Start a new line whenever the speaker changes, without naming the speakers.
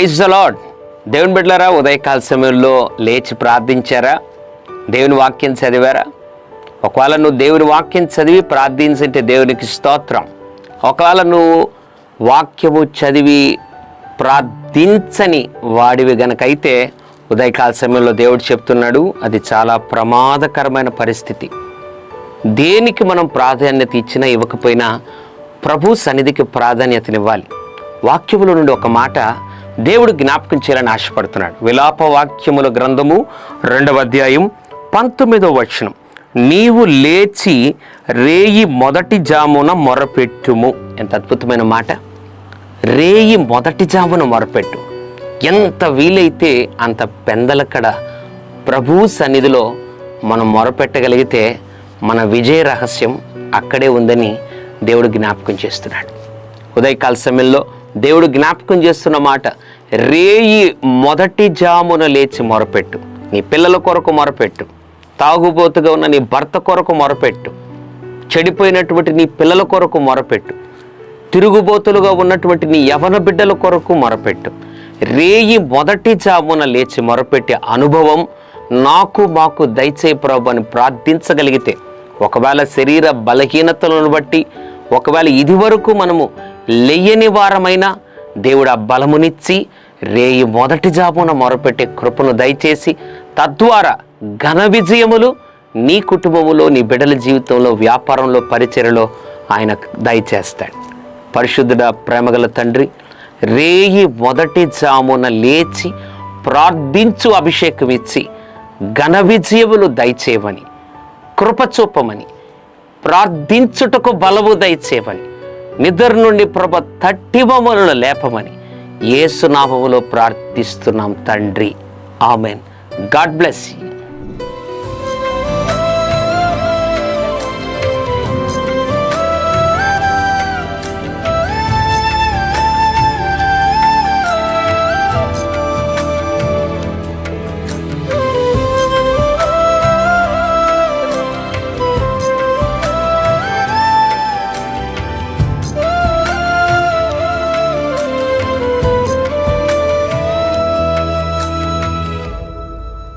Praise the lord. దేవుని బిడ్డలారా, ఉదయకాల సమయంలో లేచి ప్రార్థించారా? దేవుని వాక్యం చదివారా? ఒకవేళ నువ్వు దేవుని వాక్యం చదివి ప్రార్థించంటే దేవునికి స్తోత్రం. ఒకవేళ నువ్వు వాక్యము చదివి ప్రార్థించని వాడివి గనకైతే ఉదయకాల సమయంలో దేవుడు చెప్తున్నాడు, అది చాలా ప్రమాదకరమైన పరిస్థితి. దేనికి మనం ప్రాధాన్యత ఇచ్చినా ఇవ్వకపోయినా ప్రభు సన్నిధికి ప్రాధాన్యతనివ్వాలి. వాక్యముల నుండి ఒక మాట దేవుడు జ్ఞాపకం చేయాలని ఆశపడుతున్నాడు. విలాప వాక్యముల గ్రంథము 2వ అధ్యాయం 19వ వచనం, నీవు లేచి రేయి మొదటి జామున మొరపెట్టుము. ఎంత అద్భుతమైన మాట! రేయి మొదటి జామున మొరపెట్టు. ఎంత వీలైతే అంత పెందలకడ ప్రభు సన్నిధిలో మనం మొరపెట్టగలిగితే మన విజయ రహస్యం అక్కడే ఉందని దేవుడు జ్ఞాపకం చేస్తున్నాడు. ఉదయకాల సమయంలో దేవుడు జ్ఞాపకం చేస్తున్న మాట, రేయి మొదటి జామున లేచి మొరపెట్టు. నీ పిల్లల కొరకు మొరపెట్టు, తాగుబోతుగా ఉన్న నీ భర్త కొరకు మొరపెట్టు, చెడిపోయినటువంటి నీ పిల్లల కొరకు మొరపెట్టు, తిరుగుబోతులుగా ఉన్నటువంటి నీ యవన బిడ్డల కొరకు మొరపెట్టు. రేయి మొదటి జామున లేచి మొరపెట్టే అనుభవం మాకు దయచేయి ప్రభు అని ప్రార్థించగలిగితే, ఒకవేళ శరీర బలహీనతలను బట్టి ఒకవేళ ఇది వరకు మనము లేయని వారమైనా దేవుడు ఆ బలమునిచ్చి రేయి మొదటి జామున మొరపెట్టే కృపను దయచేసి తద్వారా ఘన విజయములు నీ కుటుంబములో, నీ బిడ్డల జీవితంలో, వ్యాపారంలో, పరిచర్యలో ఆయన దయచేస్తాడు. పరిశుద్ధుడ ప్రేమగల తండ్రి, రేయి మొదటి జామున లేచి ప్రార్థించు అభిషేకం ఇచ్చి ఘన విజయములు దయచేయమని, కృప చూపమని, ప్రార్థించుటకు బలము దయచేయమని, నిద్ర నుండి ప్రభ తట్టి మమ్మలను లేపమని యేసు నామములో ప్రార్థిస్తున్నాం తండ్రి. ఆమెన్. God bless you.